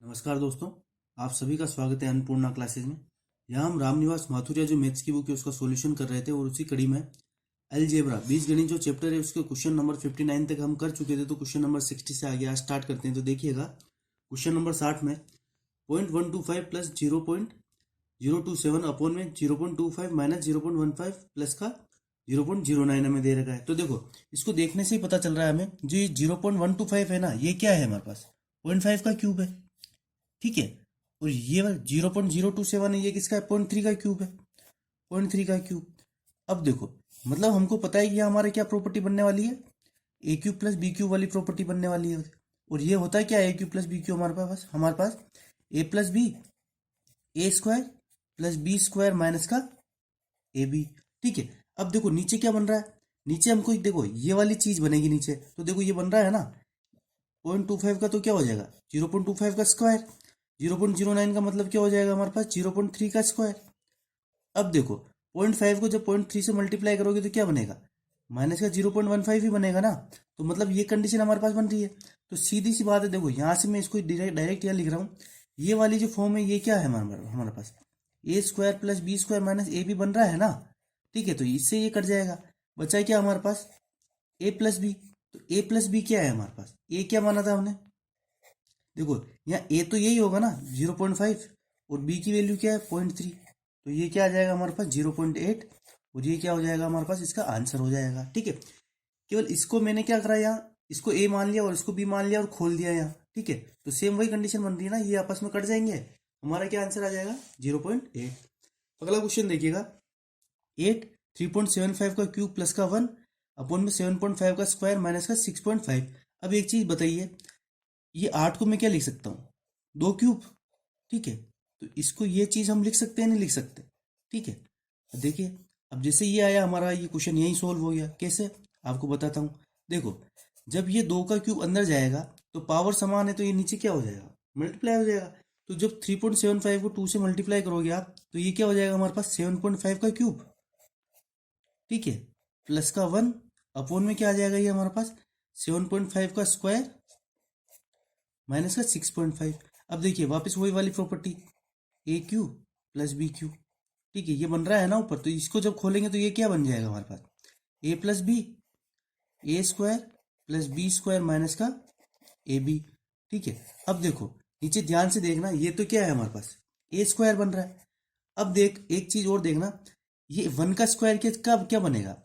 नमस्कार दोस्तों, आप सभी का स्वागत है अन्नपूर्णा क्लासेज में। यहाँ हम रामनिवास माथुरिया जो मैथ्स की बुक है उसका सॉल्यूशन कर रहे थे और उसी कड़ी में अलजेब्रा बीजगणित जो चैप्टर है उसके क्वेश्चन नंबर 59 तक हम कर चुके थे। तो क्वेश्चन नंबर 60 से आगे आज स्टार्ट करते हैं। तो देखिएगा क्वेश्चन नंबर 60 में 0.125 प्लस 0.027 अपॉन में 0.25 माइनस 0.15 प्लस का 0.09 हमें दे रखा है। तो देखो इसको देखने से ही पता चल रहा है हमें जो ये 0.125 है ना, ये क्या है हमारे पास 0.5 का क्यूब है, ठीक है। और ये 0.027 है, ये किसका है 0.3 का क्यूब है, 0.3 का क्यूब। अब देखो मतलब हमको पता है कि हमारे क्या प्रॉपर्टी बनने वाली है, A cube plus B cube वाली प्रॉपर्टी बनने वाली है। और ये होता है क्या A cube plus B cube, हमारे पास A plus B A square plus B square minus का ए बी, ठीक है। अब देखो नीचे क्या बन रहा है, नीचे हमको देखो ये वाली चीज बनेगी नीचे। तो देखो ये बन रहा है ना 0.25 का, तो क्या हो जाएगा 0.25 का स्क्वायर, 0.09 का मतलब क्या हो जाएगा हमारे पास 0.3 का स्क्वायर। अब देखो 0.5 को जब 0.3 से मल्टीप्लाई करोगे तो क्या बनेगा, माइनस का 0.15 ही बनेगा ना। तो मतलब ये कंडीशन हमारे पास बन रही है। तो सीधी सी बात है, देखो यहाँ से मैं इसको डायरेक्ट यहाँ लिख रहा हूँ। ये वाली जो फॉर्म है ये क्या है हमारे पास A square plus B square minus A B बन रहा है ना, ठीक है। तो इससे ये कट जाएगा, बचा क्या हमारे पास ए प्लस बी। तो ए प्लस बी क्या है हमारे पास, ए क्या माना था हमने, देखो यहाँ ए तो यही होगा ना 0.5 और बी की वैल्यू क्या है 0.3। तो ये क्या आ जाएगा हमारे पास 0.8 और ये क्या हो जाएगा हमारे पास इसका आंसर हो जाएगा, ठीक है। केवल इसको मैंने क्या करा यहाँ, इसको ए मान लिया और इसको बी मान लिया और खोल दिया यहाँ, ठीक है। तो सेम वही कंडीशन बन रही है ना, ये आपस में कट जाएंगे, हमारा क्या आंसर आ जाएगा 0.8। अगला क्वेश्चन देखिएगा 8 3.75 का क्यूब प्लस का 1 अपॉन में 7.5 का स्क्वायर माइनस का 6.5। अब एक चीज बताइए, ये 8 को मैं क्या लिख सकता हूँ 2 क्यूब, ठीक है। तो इसको ये चीज हम लिख सकते हैं नहीं लिख सकते, ठीक है। अब देखिए अब जैसे ये आया हमारा ये क्वेश्चन यही सोल्व हो गया, कैसे आपको बताता हूँ। देखो जब ये 2 का क्यूब अंदर जाएगा तो पावर समान है, तो ये नीचे क्या हो जाएगा मल्टीप्लाई हो जाएगा। तो जब 3.75 को 2 से मल्टीप्लाई करोगे आप तो ये क्या हो जाएगा हमारे पास 7.5 का क्यूब, ठीक है, प्लस का 1 अपॉन में क्या आ जाएगा ये हमारे पास 7.5 का स्क्वायर माइनस का 6.5। अब देखिए वापस वही वाली प्रॉपर्टी ए क्यू प्लस बी क्यू, ठीक है, ये बन रहा है ना ऊपर। तो इसको जब खोलेंगे तो ये क्या बन जाएगा हमारे पास A plus B A square plus B square minus का ए बी, ठीक है। अब देखो नीचे ध्यान से देखना, ये तो क्या है हमारे पास ए स्क्वायर बन रहा है। अब देख एक चीज और देखना, ये 1 का स्क्वायर के कब क्या बनेगा,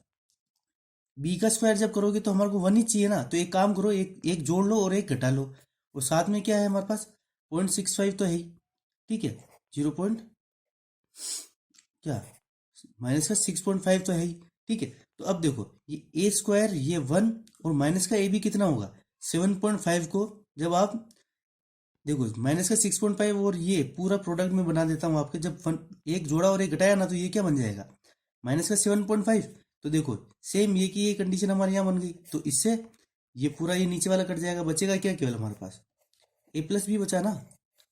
बी का स्क्वायर जब करोगे तो हमारे को 1 ही चाहिए ना। तो एक काम करो, एक एक जोड़ लो और एक घटा लो। और साथ में क्या है हमारे पास 0.65 तो है ही, ठीक है, 0 पॉइंट क्या माइनस का 6.5 तो है ही, ठीक है। तो अब देखो ये ए स्क्वायर ये 1 और माइनस का ए भी कितना होगा 7.5 को जब आप देखो माइनस का 6.5 और ये पूरा प्रोडक्ट में बना देता हूँ आपके, जब एक जोड़ा और एक घटाया ना तो ये क्या बन जाएगा माइनस का 7.5। तो देखो सेम ये की ये कंडीशन हमारे यहाँ बन गई। तो इससे ये पूरा ये नीचे वाला कट जाएगा, बचेगा क्या केवल हमारे पास ए प्लस बी बचा ना।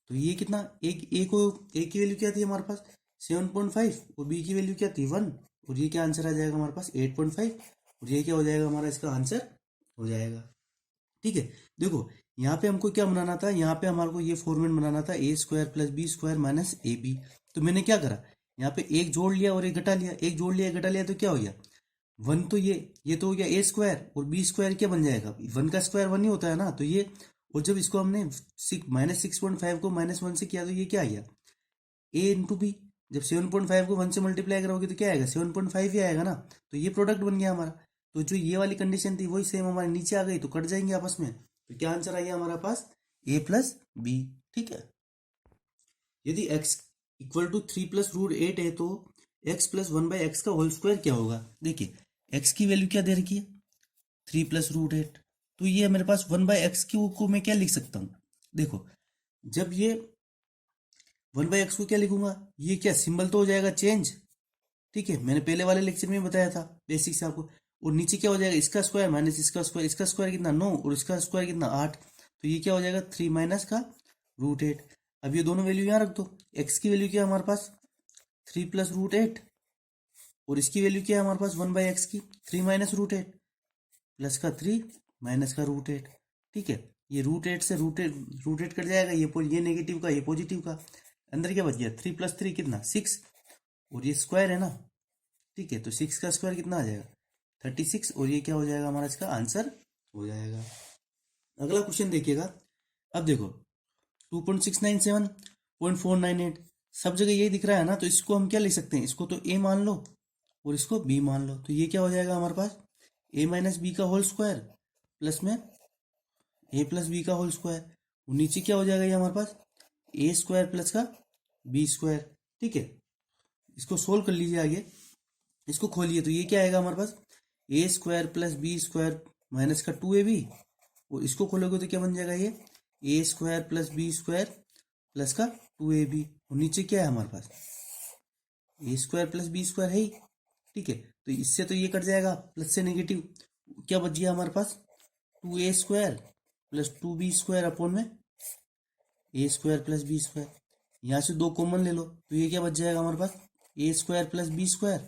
तो ये कितना एक ए को ए की वैल्यू क्या थी हमारे पास 7.5 और बी की वैल्यू क्या थी 1, और ये क्या आंसर आ जाएगा हमारे पास 8.5 और ये क्या हो जाएगा हमारा इसका आंसर हो जाएगा, ठीक है। देखो यहाँ पे हमको क्या बनाना था, यहाँ पे हमारे को ये फॉर्मेट बनाना था A square plus B square minus A B. तो मैंने क्या करा, यहाँ पे एक जोड़ लिया और एक घटा लिया, एक जोड़ लिया एक घटा लिया, तो क्या हो गया 1 तो ये तो हो गया ए स्क्वायर और बी स्क्वायर क्या बन जाएगा 1 का स्क्वायर 1 ही होता है ना। तो ये और जब इसको हमने -6.5 को -1 से किया तो ये क्या आ गया ए इंटू बी। जब 7.5 को 1 से मल्टीप्लाई करोगे तो क्या आएगा 7.5 ही आएगा ना। तो ये प्रोडक्ट बन गया हमारा। तो जो ये वाली कंडीशन थी वही सेम हमारे नीचे आ गई, तो कट जाएंगे आपस में। तो क्या आंसर आ गया हमारा पास ए प्लस बी, ठीक है। यदि x इक्वल टू 3 + √8 है तो x प्लस 1/x का होल स्क्वायर क्या होगा। देखिए x की वैल्यू क्या दे रखी है 3 + √8। तो ये मेरे पास 1/x को मैं क्या लिख सकता हूँ, देखो जब ये 1/x को क्या लिखूंगा, ये क्या सिंबल तो हो जाएगा चेंज, ठीक है, मैंने पहले वाले लेक्चर में बताया था बेसिक से आपको। और नीचे क्या हो जाएगा इसका स्क्वायर माइनस इसका स्क्वायर कितना 9 और इसका स्क्वायर कितना 8। तो ये क्या हो जाएगा 3 माइनस का √8। अब ये दोनों वैल्यू यहाँ रख दो, एक्स की वैल्यू क्या है हमारे पास 3 + √8 और इसकी वैल्यू क्या है हमारे पास 1/x की 3 - √8 प्लस का 3 माइनस का √8, ठीक है। ये √8 से √8 कट जाएगा, ये नेगेटिव का, ये पॉजिटिव का, अंदर क्या बच गया 3 + 3 कितना 6, और ये स्क्वायर है ना, ठीक है, तो 6 का स्क्वायर कितना आ जाएगा 36, और ये क्या हो जाएगा हमारा, इसका आंसर हो जाएगा। अगला क्वेश्चन देखिएगा। अब देखो 2.697 0.498 सब जगह ये दिख रहा है ना, तो इसको हम क्या लिख सकते हैं, इसको तो a मान लो और इसको b मान लो, तो ये क्या हो जाएगा हमारे पास a - b का होल स्क्वायर प्लस में a + b का होल स्क्वायर, और नीचे क्या हो जाएगा ये हमारे पास a स्क्वायर प्लस का b स्क्वायर, ठीक है। इसको सोल्व कर लीजिए आगे, इसको खोलिए तो ये क्या आएगा हमारे पास a square plus b square minus का 2ab, और इसको खोलोगे तो क्या बन जाएगा ये a square plus b square plus का 2ab, और नीचे क्या है हमारे पास a square plus b square है ही, ठीक है। तो इससे तो ये कट जाएगा, प्लस से नेगेटिव, क्या बच गया हमारे पास 2a square plus 2b square upon में a square plus b square, यहाँ से 2 कॉमन ले लो तो ये क्या बच जाएगा हमारे पास a square plus b square,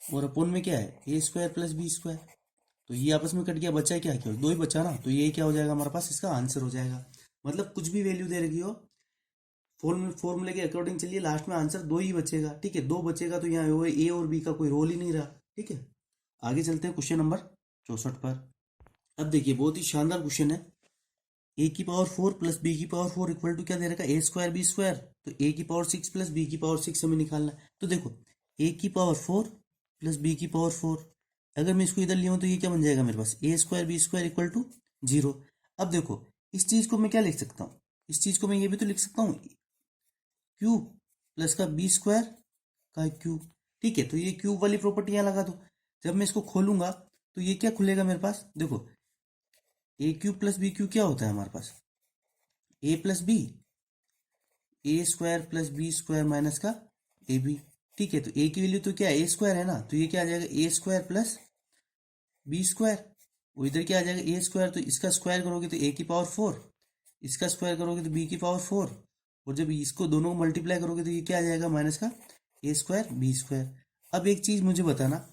और अपॉन में क्या है a square plus b square, तो ये आपस में कट गया, बचा क्या, क्या 2 ही बचा ना, तो ये क्या हो जाएगा हमारे पास, इसका आंसर हो जाएगा। मतलब कुछ भी वैल्यू दे रखी हो, फॉर्मूले के अकॉर्डिंग चलिए, लास्ट में आंसर 2 ही बचेगा, ठीक है, 2 बचेगा तो यहाँ ए और बी का कोई रोल ही नहीं रहा, ठीक है। आगे चलते हैं क्वेश्चन नंबर 64 पर। अब देखिए बहुत ही शानदार क्वेश्चन है, a⁴ plus b⁴ equal to क्या दे रखा है a² b², तो a⁴ प्लस b⁴ हमें निकालना है। तो देखो a⁴ प्लस b⁴, अगर मैं इसको इधर लिया हूं तो ये क्या बन जाएगा मेरे पास a² b² इक्वल टू 0। अब देखो इस चीज को मैं क्या लिख सकता हूँ, इस चीज को मैं ये भी तो लिख सकता हूँ क्यूब प्लस का b² का क्यूब, ठीक है। तो ये क्यूब वाली प्रॉपर्टी यहाँ लगा दो, जब मैं इसको खोलूंगा तो ये क्या खुलेगा मेरे पास, देखो a³ प्लस b³ क्या होता है हमारे पास a plus B, a² plus b² minus का ab, ठीक है। तो a की वैल्यू तो क्या है a² है ना, तो ये क्या आ जाएगा a² प्लस b², और इधर क्या आ जाएगा a², तो इसका स्क्वायर करोगे तो a⁴, इसका स्क्वायर करोगे तो b⁴, और जब इसको दोनों को मल्टीप्लाई करोगे तो ये क्या आ जाएगा माइनस का a² b²। अब एक चीज मुझे बताना,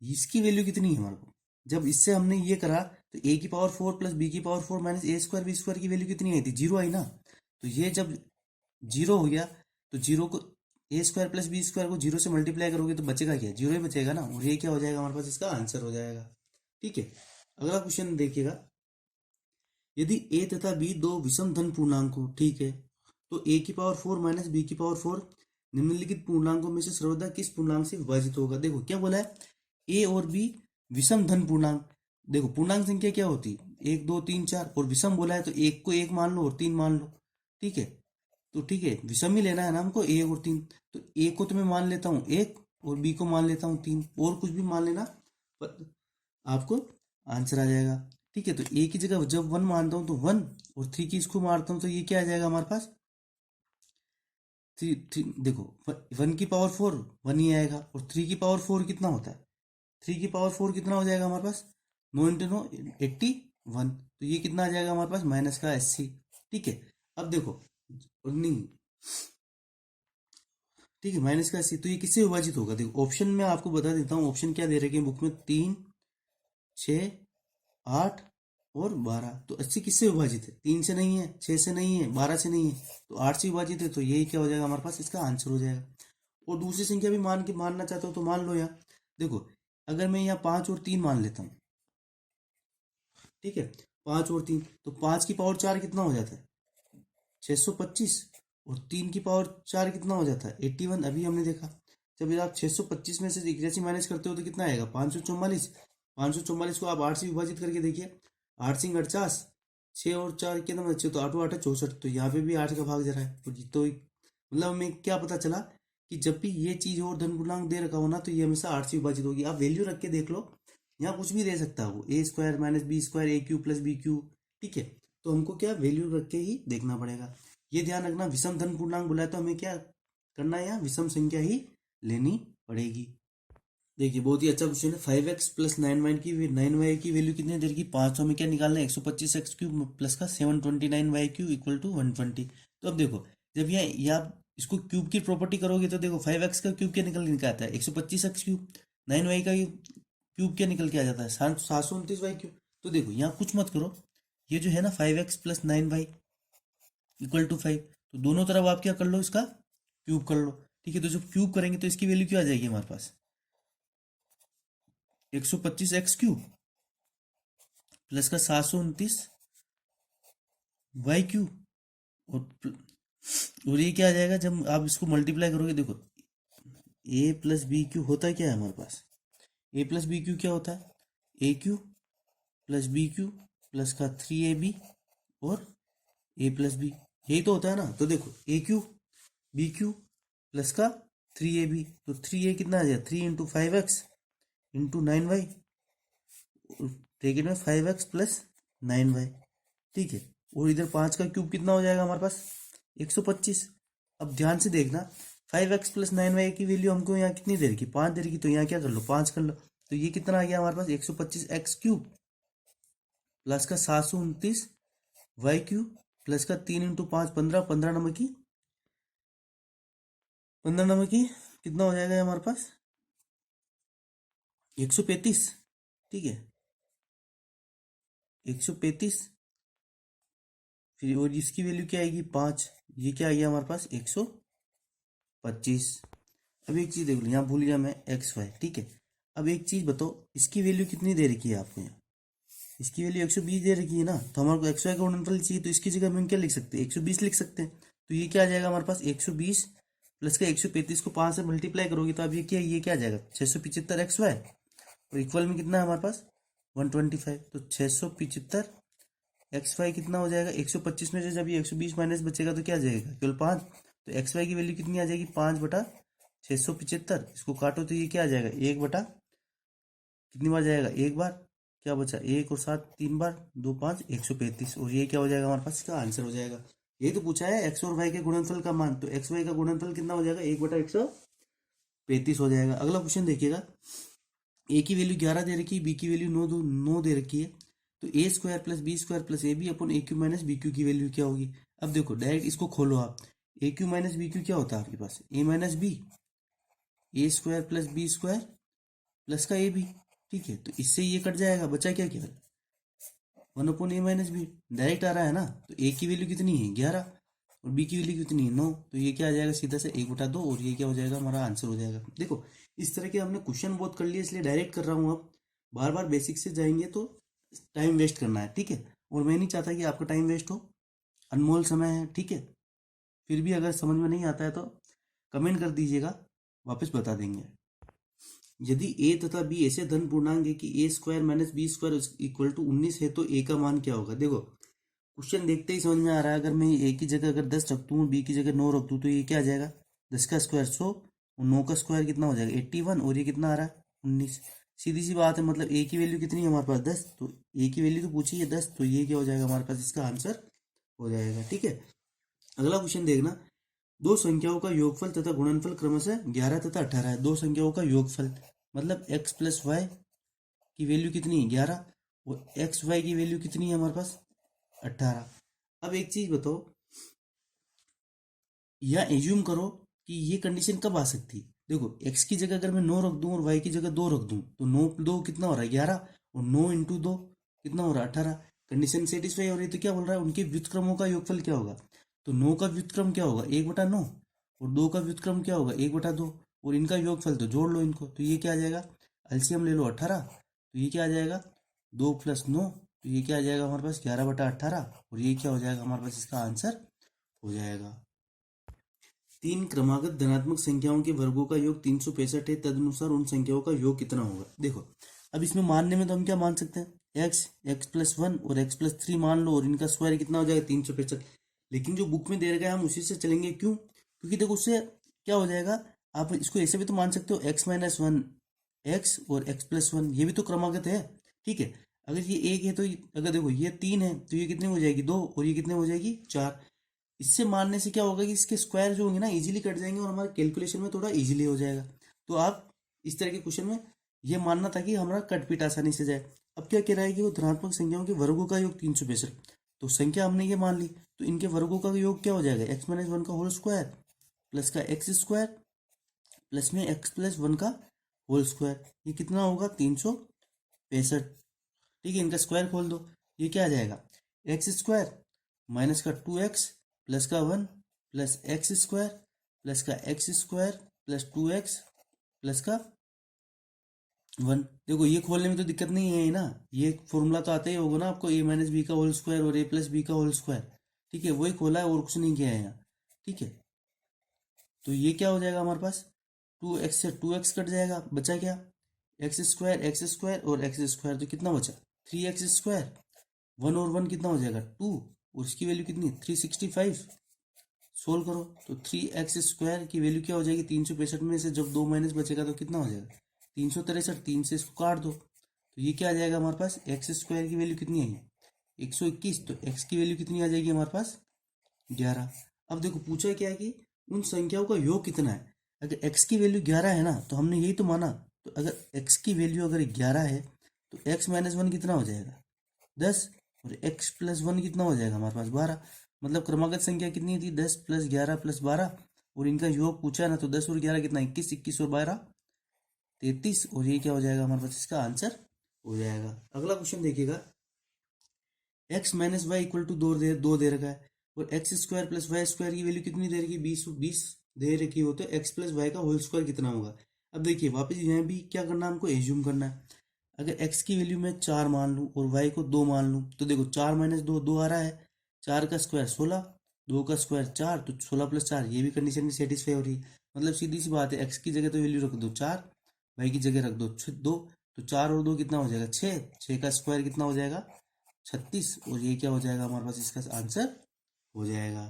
इसकी वैल्यू कितनी है हमारे को, जब इससे हमने ये करा तो a⁴ plus b⁴ minus a² b² की वैल्यू कितनी आई थी 0 आई ना, तो ये जब 0 हो गया तो 0 को a² प्लस b² को 0 से मल्टीप्लाई करोगे तो बचेगा क्या 0 ही बचेगा ना, और ये क्या हो जाएगा हमारे पास इसका आंसर हो जाएगा, ठीक है। अगला क्वेश्चन देखिएगा, यदि a तथा b दो विषम धन पूर्णांक हो, ठीक है, तो a⁴ माइनस b⁴ निम्नलिखित पूर्णांकों में से सर्वदा किस पूर्णांक से विभाजित होगा। देखो क्या बोला है a और b विषम धन पूर्णांक, देखो पूर्णांक संख्या क्या होती 1 2 3 4, और विषम बोला है तो 1 को 1 मान लो और 3 मान लो, ठीक है। तो ठीक है विषम ही लेना है ना हमको 1 और 3, तो a को तो मैं मान लेता हूँ 1 और b को मान लेता हूँ 3, और कुछ भी मान लेना पर आपको आंसर आ जाएगा, ठीक है। तो a की जगह जब 1 मानता हूँ तो 1, और 3 की इसको मारता हूँ तो ये क्या आ जाएगा हमारे पास 3 देखो 1⁴ 1 ही आएगा, और 3⁴ कितना होता है 3⁴ कितना हो जाएगा हमारे पास 9 × 9 81, तो ये कितना आ जाएगा हमारे पास माइनस का 80, ठीक है। अब देखो नहीं, ठीक है माइनस का 80, तो ये किससे विभाजित होगा, देखो ऑप्शन में आपको बता देता हूँ, ऑप्शन क्या दे रखे हैं बुक में 3 6 8 और 12, तो 80 किससे विभाजित है 3 से नहीं है, 6 से नहीं है, 12 से नहीं है, तो 8 से विभाजित है, तो यही क्या हो जाएगा हमारे पास इसका आंसर हो जाएगा। और दूसरी संख्या भी मानना चाहते हो तो मान लो यहाँ, देखो अगर मैं यहाँ 5 और 3 मान लेता हूँ, ठीक है 5 और 3, तो 5⁴ कितना हो जाता है 625, और 3⁴ कितना हो जाता है 81, अभी हमने देखा जब आप 625 में से 81 माइनस करते हो तो कितना आएगा 544, 544 को आप 8 से विभाजित करके देखिए, 8 सिंह 48, 6 और 4 कितना बचे, तो 8 8 64, तो यहाँ पे भी 8 का भाग जा रहा है, तो मतलब हमें क्या पता चला कि जब भी ये चीज और धन पूर्णांक दे रखा हो ना तो ये हमेशा 8 से विभाजित होगी। आप वैल्यू रख के देख लो, यहाँ कुछ भी दे सकता है वो a² minus b² a³ plus b³, ठीक है। तो हमको क्या वैल्यू रख के ही देखना पड़ेगा, ये ध्यान रखना विषम धन पूर्णांक बुलाए तो हमें क्या करना है यहाँ विषम संख्या ही लेनी पड़ेगी। देखिए बहुत ही अच्छा क्वेश्चन है, 5x प्लस 9y की वैल्यू कितनी देर की 5, हमें क्या निकालना है 125x³ प्लस का 729y³ इक्वल टू 120। तो अब देखो जब यहाँ इसको क्यूब की प्रॉपर्टी करोगे तो देखो 5x का क्यूब क्या निकल के आता है 125x³, 9y का क्यूब क्या निकल के आ जाता है 729y³। तो देखो यहाँ कुछ मत करो, ये जो है ना 5x plus 9y equal to 5, तो दोनों तरफ आप क्या कर लो, इसका क्यूब कर लो। ठीक है, तो जब क्यूब करेंगे तो इसकी वैल्यू क्या आ जाएगी हमारे पास, 125x क्यूब प्लस का 729y क्यूब, और ये क्या आ जाएगा जब आप इसको मल्टीप्लाई करोगे। देखो a प्लस बी क्यू होता है क्या है हमारे पास, a प्लस बी क्यू क्या होता है, A cube plus B cube plus का 3ab और a प्लस बी, यही तो होता है ना। तो देखो ए क्यू बी क्यू प्लस का 3ab, तो 3a कितना आ जाएगा, 3 × 5x इंटू 9y, ब्रैकेट में 5x प्लस 9y। ठीक है, और इधर 5 का क्यूब कितना हो जाएगा हमारे पास, 125। अब ध्यान से देखना, 5x प्लस 9y की वैल्यू हमको यहाँ कितनी दे रखी, 5 दे रखी, तो यहाँ क्या कर लो, 5 कर लो। तो ये कितना आ गया हमारे पास, 125x क्यूब प्लस का 729y क्यूब प्लस का 3 × 5 15, 15 नंबर की कितना हो जाएगा हमारे पास, 135। ठीक है, 135, फिर और इसकी वैल्यू क्या आएगी 5, ये क्या आ गया हमारे पास 125। अब एक चीज देख लो, यहाँ भूल गया मैं XY। ठीक है, अब एक चीज बताओ, इसकी वैल्यू कितनी दे रखी है आपको यहाँ, इसकी वैल्यू 120 दे रखी है ना, तो हमारे को XY का गुणनफल चाहिए, तो इसकी जगह हम क्या लिख सकते हैं, 120 लिख सकते हैं। तो ये क्या आ जाएगा हमारे पास, 120 प्लस का 135 को 5 से मल्टीप्लाई करोगे तो अब ये क्या आ जाएगा 675 XY, और इक्वल में कितना है हमारे पास 125। तो 675 XY कितना हो जाएगा, 125 में से जब ये 120 माइनस बचेगा तो क्या आ जाएगा, केवल 5। तो XY की वैल्यू कितनी आ जाएगी, 5/675। इसको काटो तो ये क्या आ जाएगा, 1 कितनी बार जाएगा, एक बार, क्या बचा 1 और 7 3 बार, 2 5 135, और ये क्या हो जाएगा हमारे पास, इसका आंसर हो जाएगा। ये तो पूछा है x और y के गुणनफल का मान, तो XY का गुणनफल कितना हो जाएगा, 1/135 हो जाएगा। अगला क्वेश्चन देखिएगा, a की वैल्यू 11 दे रखी है, b की वैल्यू 9 दे रखी है, तो a² plus b² plus ab अपन a³ माइनस bq की वैल्यू क्या होगी। अब देखो डायरेक्ट इसको खोलो आप, a³ माइनस bq क्या होता है आपके पास, a minus b, a² plus b² plus का ab। ठीक है, तो इससे ये कट जाएगा, बचा क्या केवल 1/a माइनस बी, डायरेक्ट आ रहा है ना। तो a की वैल्यू कितनी है 11 और b की वैल्यू कितनी है 9, तो ये क्या आ जाएगा सीधा से 1/2, और ये क्या हो जाएगा हमारा आंसर हो जाएगा। देखो इस तरह के हमने क्वेश्चन बहुत कर लिए, इसलिए डायरेक्ट कर रहा हूँ। आप बार बार बेसिक से जाएंगे तो टाइम वेस्ट करना है। ठीक है, और मैं नहीं चाहता कि आपका टाइम वेस्ट हो, अनमोल समय है। ठीक है, फिर भी अगर समझ में नहीं आता है तो कमेंट कर दीजिएगा, वापस बता देंगे। यदि a तथा b ऐसे धन पूर्णांक है कि a² minus b² equal to 19 है, तो a का मान क्या होगा। देखो क्वेश्चन देखते ही समझ में आ रहा है, अगर मैं a की जगह अगर 10 रख दूँ, b की जगह 9 रख दूँ, तो ये क्या आ जाएगा 10 का स्क्वायर 100, और 9 का स्क्वायर कितना हो जाएगा 81, और ये कितना आ रहा है 19। सीधी सी बात है, मतलब a की वैल्यू कितनी है हमारे पास 10, तो a की वैल्यू तो पूछी है 10, तो ये क्या हो जाएगा हमारे पास, इसका आंसर हो जाएगा। ठीक है, अगला क्वेश्चन देखना, दो संख्याओं का योगफल तथा गुणनफल क्रमशः 11 तथा 18 है। दो संख्याओं का योगफल मतलब x प्लस वाई की वैल्यू कितनी है 11, और एक्स वाई की वैल्यू कितनी है हमारे पास 18। अब एक चीज बताओ, या एज्यूम करो कि ये कंडीशन कब आ सकती है। देखो x की जगह अगर मैं 9 रख दूं और y की जगह 2 रख दूं, तो 9 2 कितना हो रहा है 11, और 9 इंटू 2 कितना हो रहा है 18। कंडीशन सेटिस्फाई हो रही है, तो क्या बोल रहा है उनके व्युत्क्रमों का योगफल क्या होगा। तो 9 का व्युत्क्रम क्या होगा 1/9, और 2 का व्युत्क्रम क्या होगा 1/2, और इनका योगफल तो जोड़ लो इनको, तो ये क्या आ जाएगा, एलसीएम ले लो 18, तो ये क्या आ जाएगा 2 + 9, तो ये क्या आ जाएगा हमारे पास 11/18, और ये क्या हो जाएगा हमारे पास, इसका आंसर हो जाएगा। 3 क्रमागत धनात्मक संख्याओं के वर्गों का योग 365 है, तदनुसार उन संख्याओं का योग कितना होगा। देखो अब इसमें मानने में तो हम क्या मान सकते हैं, x + 1 और x + 3 मान लो, और इनका स्क्वायर कितना हो जाएगा 365। लेकिन जो बुक में दे रखा है हम उसी से चलेंगे, क्यों, क्योंकि देखो उससे क्या हो जाएगा, आप इसको ऐसे भी तो मान सकते हो x - 1 x और x + 1, ये भी तो क्रमागत है। ठीक है, अगर ये 1 है तो अगर देखो ये 3 है तो ये कितने हो जाएगी 2, और ये कितने हो जाएगी 4। इससे मानने से क्या होगा कि इसके स्क्वायर जो होंगे ना इजीली कट जाएंगे, और हमारे कैलकुलेशन में थोड़ा इजीली हो जाएगा। तो आप इस तरह के क्वेश्चन में ये मानना था कि हमारा कट पीट आसानी से जाए। अब क्या कह रहा है कि वो धनात्मक संख्याओं के वर्गों का योग 365, तो संख्या हमने ये मान ली, तो इनके वर्गों का योग क्या हो जाएगा x - 1 का होल स्क्वायर प्लस का x² प्लस में x + 1 का होल स्क्वायर, ये कितना होगा 365। ठीक है, इनका स्क्वायर खोल दो, ये क्या आ जाएगा एक्स स्क्वायर माइनस का 2x प्लस का 1 प्लस एक्स स्क्वायर प्लस का x square plus 2x plus का 1। देखो ये खोलने में तो दिक्कत नहीं है ना, ये फॉर्मूला तो आता ही होगा ना आपको, a माइनस बी का होल स्क्वायर और a प्लस बी का होल स्क्वायर। ठीक है, वही खोला है और कुछ नहीं किया है यहाँ। ठीक है, तो ये क्या हो जाएगा हमारे पास, 2x से 2x कट जाएगा, बचा क्या, एक्स स्क्वायर और एक्स स्क्वायर, तो कितना बचा 3x स्क्वायर, 1 और 1 कितना हो जाएगा 2, और उसकी वैल्यू कितनी 365। सोल्व करो तो 3x स्क्वायर की वैल्यू क्या हो जाएगी, 365 में से जब 2 माइनस बचेगा तो कितना हो जाएगा 363, 3 से इसको काट दो तो ये क्या आ जाएगा हमारे पास, एक्स स्क्वायर की वैल्यू कितनी आई है 121, तो x की वैल्यू कितनी आ जाएगी हमारे पास 11। अब देखो पूछा क्या है कि उन संख्याओं का योग कितना है। अगर x की वैल्यू 11 है ना, तो हमने यही तो माना, तो अगर x की वैल्यू अगर 11 है तो x माइनस 1 कितना हो जाएगा 10, और x प्लस 1 कितना हो जाएगा हमारे पास 12। मतलब क्रमागत संख्या कितनी थी 10 प्लस 11 प्लस 12, और इनका योग पूछा ना, तो 10 और 11 कितना 21, 21 और 12 33, और ये क्या हो जाएगा हमारे पास, इसका आंसर हो जाएगा। अगला क्वेश्चन देखिएगा, x minus y equal to 2 दे रखा है, और x square plus y square की वैल्यू कितनी दे रखी है 20 दे रखी हो, तो एक्स प्लस वाई का होल स्क्वायर कितना होगा। अब देखिए वापस यहाँ भी क्या करना है, हमको एज्यूम करना है। अगर x की वैल्यू मैं 4 मान लूँ और y को 2 मान लूँ, तो देखो 4 माइनस 2 2 आ रहा है, 4 का स्क्वायर 16, 2 का स्क्वायर 4, तो 16 प्लस 4, ये भी कंडीशन भी सेटिस्फाई हो रही है। मतलब सीधी सी बात है, x की जगह तो वैल्यू रख दो 4, y की जगह रख दो 2, तो 4 और 2 कितना हो जाएगा 6, 6 का स्क्वायर कितना हो जाएगा 36, और ये क्या हो जाएगा हमारे पास, इसका आंसर हो जाएगा।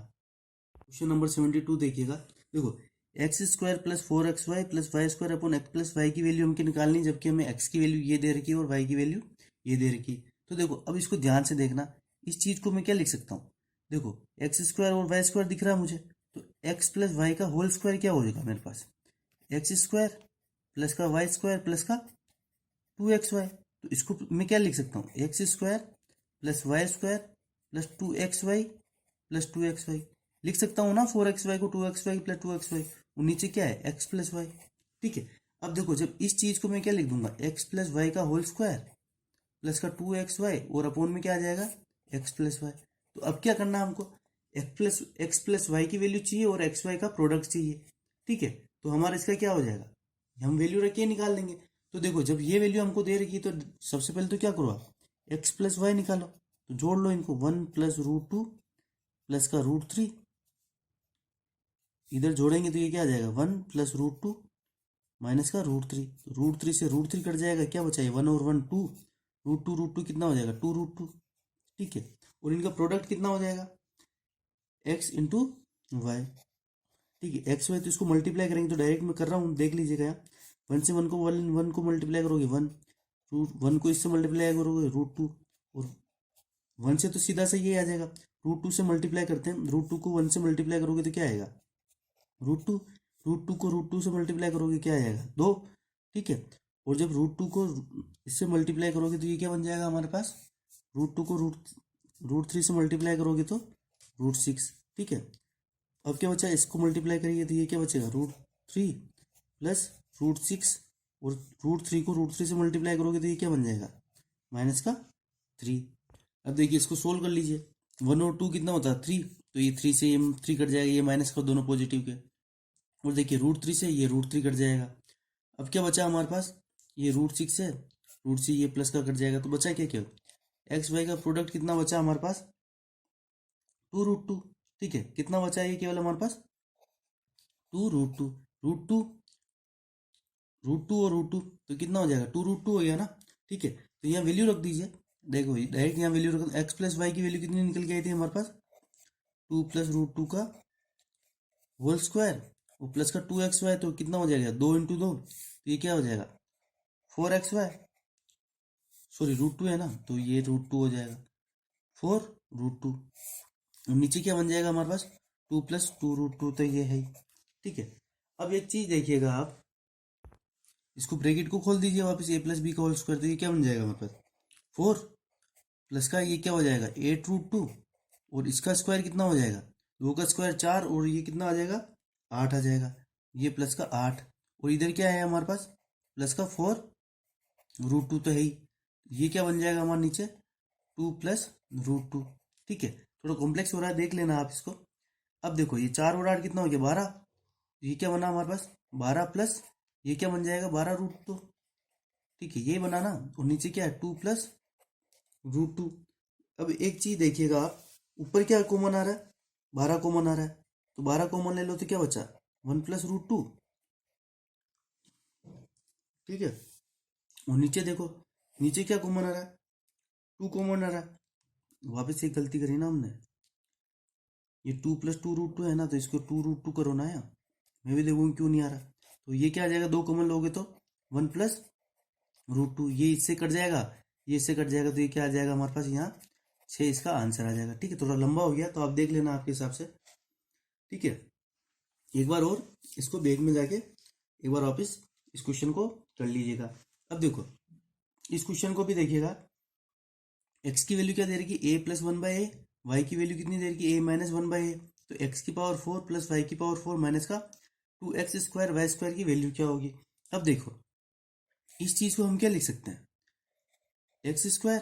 क्वेश्चन नंबर 72 देखिएगा, देखो x square plus 4xy plus y square upon x plus y की वैल्यू हमको निकालनी है, जबकि हमें x की वैल्यू ये दे रखी है और y की वैल्यू ये दे रखी है। तो देखो अब इसको ध्यान से देखना, इस चीज को मैं क्या लिख सकता हूँ, देखो एक्स स्क्वायर और वाई स्क्वायर दिख रहा है मुझे, तो एक्स प्लस वाई का होल स्क्वायर क्या हो जाएगा मेरे पास, एक्स स्क्वायर प्लस का वाई स्क्वायर प्लस का 2xy। तो इसको मैं क्या लिख सकता हूँ, x square plus y square plus 2xy plus 2xy लिख सकता हूँ ना, 4xy को 2xy प्लस 2xy, और नीचे क्या है x प्लस वाई। ठीक है, अब देखो जब इस चीज को मैं क्या लिख दूंगा, x प्लस वाई का होल स्क्वायर प्लस का 2xy, और अपोन में क्या आ जाएगा x प्लस वाई। तो अब क्या करना है हमको, x प्लस वाई की वैल्यू चाहिए और एक्स वाई का प्रोडक्ट चाहिए। ठीक है, तो हमारा इसका क्या हो जाएगा, हम वैल्यू रख के निकाल लेंगे। तो देखो जब ये वैल्यू हमको दे रखी है, तो सबसे पहले तो क्या करो आप, एक्स प्लस वाई निकालो, तो जोड़ लो इनको, 1 प्लस रूट 2 प्लस का रूट 3, इधर जोड़ेंगे तो ये क्या आ जाएगा 1 प्लस रूट 2 माइनस का रूट थ्री से रूट 3 कट जाएगा, क्या बचा है 1 और 1 2, रूट टू कितना हो जाएगा 2 रूट 2। ठीक है, और इनका प्रोडक्ट कितना हो जाएगा x इंटू वाई। ठीक है, एक्स वाई तो इसको मल्टीप्लाई करेंगे, तो डायरेक्ट मैं कर रहा हूँ, देख लीजिएगा यहाँ, 1 से 1 को 1 को मल्टीप्लाई करोगे 1, रूट 1 को इससे मल्टीप्लाई करोगे रूट 2, और 1 से तो सीधा सा ये आ जाएगा, रूट 2 से मल्टीप्लाई करते हैं, रूट 2 को 1 से मल्टीप्लाई करोगे तो क्या आएगा रूट टू को रूट 2 से मल्टीप्लाई करोगे क्या आएगा 2। ठीक है, और जब रूट 2 को इससे मल्टीप्लाई करोगे तो ये क्या बन जाएगा हमारे पास, रूट 2 को रूट 3 से मल्टीप्लाई करोगे तो रूट 6। ठीक है, अब क्या बचा, इसको मल्टीप्लाई करिए तो ये क्या बचेगा रूट 3 प्लस रूट 6, और रूट 3 को रूट 3 से मल्टीप्लाई करोगे तो ये क्या बन जाएगा माइनस का 3। अब देखिए इसको सोल्व कर लीजिए, 1 और 2 कितना होता है 3, तो ये 3 से ये 3 कट जाएगा, ये माइनस का दोनों पॉजिटिव के, और देखिए रूट 3 से ये रूट 3 कट जाएगा। अब क्या बचा हमारे पास, ये रूट 6 है, रूट से ये प्लस का कट जाएगा, तो बचा क्या क्या एक्स वाई का प्रोडक्ट कितना बचा हमारे पास 2 रूट 2। ठीक है, कितना बचा है ये केवल हमारे पास 2 रूट 2, रूट 2 और रूट 2, तो कितना हो जाएगा 2 रूट 2 हो गया ना। ठीक है, तो यहाँ वैल्यू रख दीजिए, देखो डायरेक्ट यहाँ वैल्यू रख, एक्स प्लस वाई की वैल्यू कितनी निकल के आई थी हमारे पास 2 प्लस रूट 2 का होल स्क्वायर, और प्लस का 2xy, तो कितना हो जाएगा 2 इंटू 2, तो ये क्या हो जाएगा 4xy, सॉरी रूट 2 है ना, तो ये रूट 2 हो जाएगा 4 रूट 2, और नीचे क्या बन जाएगा हमारे पास 2 प्लस 2 रूट 2, तो ये है ही। ठीक है, अब एक चीज देखिएगा आप, इसको ब्रैकेट को खोल दीजिए वापस, a प्लस बी का होल स्क्वायर, तो ये क्या बन जाएगा हमारे पास 4 प्लस का ये क्या हो जाएगा 8 रूट 2, और इसका स्क्वायर कितना हो जाएगा 2 का स्क्वायर 4, और ये कितना आ जाएगा 8 आ जाएगा, ये प्लस का 8, और इधर क्या है हमारे पास प्लस का 4 रूट 2 तो है ही, ये क्या बन जाएगा हमारे नीचे 2 प्लस रूट 2। ठीक है, थोड़ा कॉम्प्लेक्स हो रहा है, देख लेना आप इसको। अब देखो ये 4 और 8 कितना हो गया 12, ये क्या बना हमारे पास 12 प्लस ये क्या बन जाएगा 12√2, ठीक है ये बना ना। और नीचे क्या है 2 प्लस √2। अब एक चीज देखिएगा आप, ऊपर क्या कॉमन आ रहा है 12 कॉमन आ रहा है, तो 12 कॉमन ले लो तो क्या बचा 1 प्लस √2, ठीक है। और नीचे देखो, नीचे क्या कॉमन आ रहा है 2 कॉमन आ रहा है। वापस एक गलती करी ना हमने, ये 2 प्लस 2√2 है ना, तो इसको 2√2 करो ना यार, मैं भी देखूँ क्यों नहीं आ रहा। तो ये क्या आ जाएगा, 2 कॉमन लोगे तो 1 प्लस √2, ये इससे कट जाएगा, ये इससे कट जाएगा, तो ये क्या आ जाएगा हमारे पास यहाँ 6 इसका आंसर आ जाएगा, ठीक है। थोड़ा लंबा हो गया तो आप देख लेना आपके हिसाब से, ठीक है। एक बार और इसको बैग में जाके एक बार वापस इस क्वेश्चन को कर लीजिएगा। अब देखो इस क्वेश्चन को भी देखिएगा, एक्स की वैल्यू क्या दे रही है a+1/a, वाई की वैल्यू कितनी दे रही है a-1/a, तो x की पावर 4 प्लस वाई की पावर 4 माइनस का 2x² वाई स्क्वायर की वैल्यू क्या होगी। अब देखो इस चीज को हम क्या लिख सकते हैं, एक्स स्क्वायर,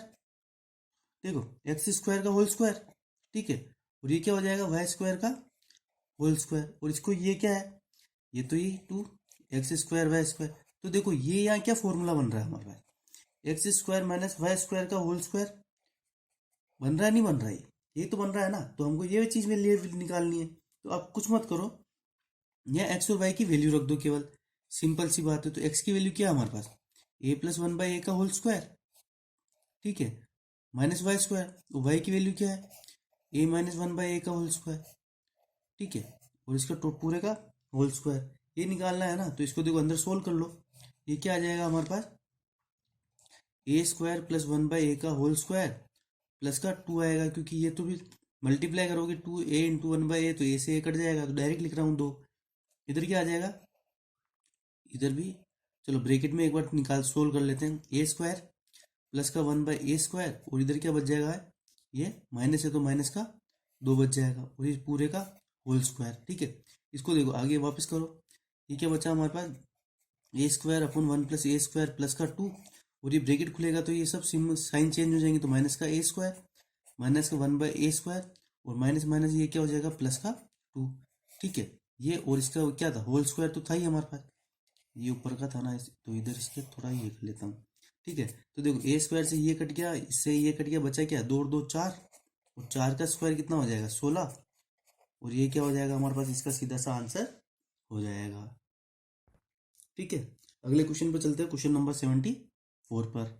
देखो एक्स स्क्वायर का होल स्क्वायर, ठीक है, और ये क्या हो जाएगा वाई स्क्वायर का होल स्क्वायर, और इसको ये क्या है, ये तो ये 2x² वाई स्क्वायर। तो देखो ये यहाँ क्या फॉर्मूला बन रहा है हमारे पास, x² माइनस वाई स्क्वायर का होल स्क्वायर बन रहा है, नहीं बन रहा है, ये तो बन रहा है ना। तो हमको ये चीज में लिए निकालनी है, तो आप कुछ मत करो, यहाँ एक्स और वाई की वैल्यू रख दो केवल, सिंपल सी बात है। तो एक्स की वैल्यू क्या है हमारे पास a+1/a का होल स्क्वायर, ठीक है, माइनस वाई स्क्वायर, तो वाई की वैल्यू क्या है a-1/a का होल स्क्वायर, ठीक है, और इसका पूरे का होल स्क्वायर, ये निकालना है ना। तो इसको देखो अंदर सोल्व कर लो, ये क्या आ जाएगा हमारे पास a² प्लस 1/a का होल स्क्वायर प्लस का 2 आएगा, क्योंकि ये तो भी मल्टीप्लाई करोगे 2a इंटू 1/a, तो a से a कट जाएगा, तो डायरेक्ट लिख रहा हूँ 2। इधर क्या आ जाएगा, इधर भी चलो ब्रैकेट में एक बार निकाल सोल्व कर लेते हैं, a² प्लस का 1/a², और इधर क्या बच जाएगा, ये माइनस है तो माइनस का 2 बच जाएगा, और ये पूरे का होल स्क्वायर, ठीक है। इसको देखो आगे वापस करो, ये क्या बचा हमारे पास a² upon 1 plus a² plus का 2, और ये ब्रैकेट खुलेगा तो ये सब साइन चेंज हो जाएंगे, तो माइनस का a² माइनस का 1/a², और माइनस माइनस ये क्या हो जाएगा प्लस का 2, ठीक है। ये और इसका क्या था होल स्क्वायर तो था ही हमारे पास, ये ऊपर का था ना, तो इधर इसके थोड़ा ये कर लेता हूँ, ठीक है। तो देखो a² से ये कट गया, इससे ये कट गया, बचा क्या 2 और 2 4, और 4 का स्क्वायर कितना हो जाएगा 16, और ये क्या हो जाएगा हमारे पास, इसका सीधा सा आंसर हो जाएगा, ठीक है। अगले क्वेश्चन पर चलते हैं, क्वेश्चन नंबर 74 पर।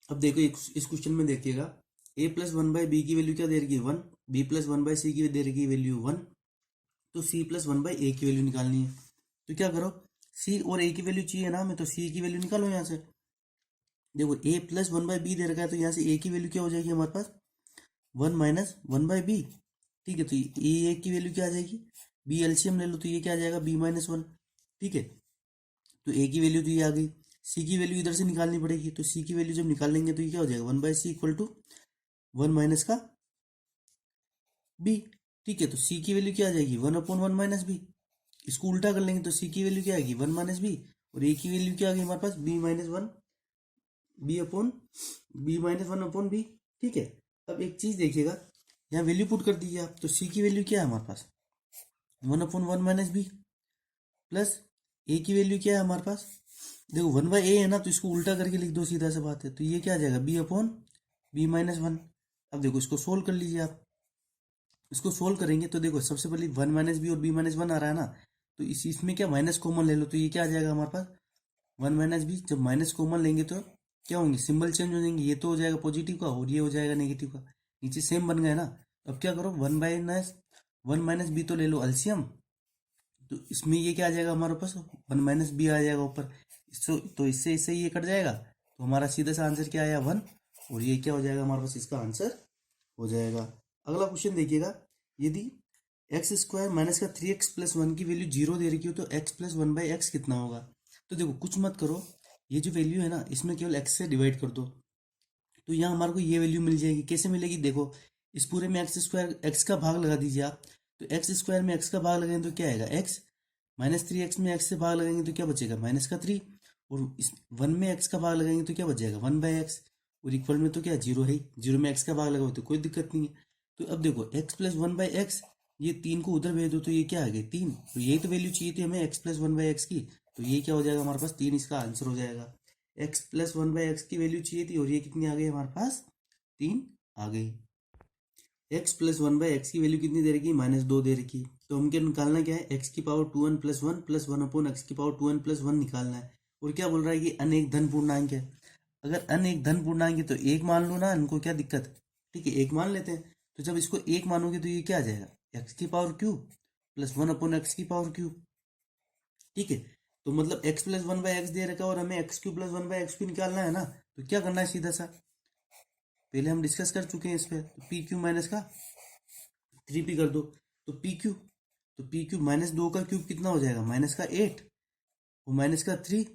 अब देखो इस क्वेश्चन में देखिएगा, a+1/b की वैल्यू क्या दे रही है 1, b+1/c की दे रही है वैल्यू 1, तो c+1/a की वैल्यू निकालनी है। तो क्या करो, c और a की वैल्यू चाहिए ना हमें, तो c की वैल्यू निकालो यहाँ से। देखो a+1/b दे रखा है, तो यहाँ से a की वैल्यू क्या हो जाएगी हमारे पास 1 माइनस 1/b, ठीक है। तो a की वैल्यू क्या आ जाएगी, b एलसीएम ले लो, तो ये क्या आ जाएगा b-1, ठीक है। तो a की वैल्यू तो ये आ गई, c की वैल्यू इधर से निकालनी पड़ेगी, तो c की वैल्यू जब निकालेंगे तो ये क्या हो जाएगा 1/c इक्वल टू 1 माइनस का b, ठीक है। तो c की वैल्यू क्या आ जाएगी 1/1 माइनस b, इसको उल्टा कर लेंगे तो c की वैल्यू क्या आएगी 1 माइनस b, और a की वैल्यू क्या आ गई हमारे पास b-1 b/1 ठीक है। अब एक चीज देखिएगा, यहाँ वैल्यू पुट कर दीजिए आप, तो c की वैल्यू क्या है हमारे पास 1/1 माइनस b, प्लस a की वैल्यू क्या है हमारे पास, देखो 1/a है ना, तो इसको उल्टा करके लिख दो, सीधा सा बात है। तो ये क्या आ जाएगा b/b-1। अब देखो इसको सोल्व कर लीजिए आप, इसको सोल्व करेंगे तो देखो सबसे पहले 1 माइनस बी और b-1 आ रहा है ना, तो इसमें क्या माइनस कॉमन ले लो, तो ये क्या आ जाएगा हमारे पास 1 माइनस बी। जब माइनस कॉमन लेंगे तो क्या होंगे, सिंबल चेंज हो जाएंगे, ये तो हो जाएगा पॉजिटिव का और ये हो जाएगा नेगेटिव का, नीचे सेम बन गया ना। अब क्या करो 1 माइनस बी तो ले लो अल्सियम, तो इसमें ये क्या आ जाएगा हमारे पास 1 माइनस बी आ जाएगा ऊपर, तो इससे इससे ये कट जाएगा, तो हमारा सीधा सा आंसर क्या आया 1, और ये क्या हो जाएगा हमारे पास इसका आंसर हो जाएगा। अगला क्वेश्चन देखिएगा, यदि x² माइनस का 3x प्लस 1 की वैल्यू 0 दे रखी हो तो x प्लस 1/x कितना होगा। तो देखो कुछ मत करो, ये जो वैल्यू है ना इसमें केवल x से डिवाइड कर दो, तो यहाँ हमारे को ये वैल्यू मिल जाएगी। कैसे मिलेगी, देखो इस पूरे में x² x का भाग लगा दीजिए आप, तो x² में x का भाग लगाएंगे तो क्या आएगा x, माइनस 3x में x से भाग लगाएंगे तो क्या बचेगा माइनस का 3, और इस 1 में x का भाग लगाएंगे तो क्या बच जाएगा 1/x, और इक्वल में तो क्या 0 है, 0 में x का भाग लगाओ तो कोई दिक्कत नहीं है। तो अब देखो x plus one by x, ये 3 को उधर भेज दो तो ये क्या आ गया 3, तो यही तो वैल्यू चाहिए थी हमें x plus one by x की, तो ये क्या हो जाएगा हमारे पास 3, इसका आंसर हो जाएगा। x plus one by x की वैल्यू चाहिए थी और ये कितनी आ गई हमारे पास 3 आ गई। x plus one by x की वैल्यू कितनी दे रखी, -2 दे रखी, तो हम क्या निकालना क्या है, x की power 2n plus one upon X की पावर 2n प्लस वन निकालना है। और क्या बोल रहा है कि अन एक धन पूर्णांक है, अगर अन एक धन पूर्णांक है तो एक मान लो ना, इनको क्या दिक्कत है, ठीक है एक मान लेते हैं। तो जब इसको एक मानोगे तो ये क्या आ जाएगा, एक्स की power cube plus one upon X की पावर क्यूब, ठीक है। तो मतलब x plus one by X दे रखा है और हमें X cube plus one by X cube निकालना है ना, तो क्या करना है सीधा सा, पहले हम डिस्कस कर चुके हैं इस पे, तो पी क्यू माइनस का 3p कर दो, तो पी क्यू, तो पी क्यू -2 का क्यूब कितना हो जाएगा, -8 और -3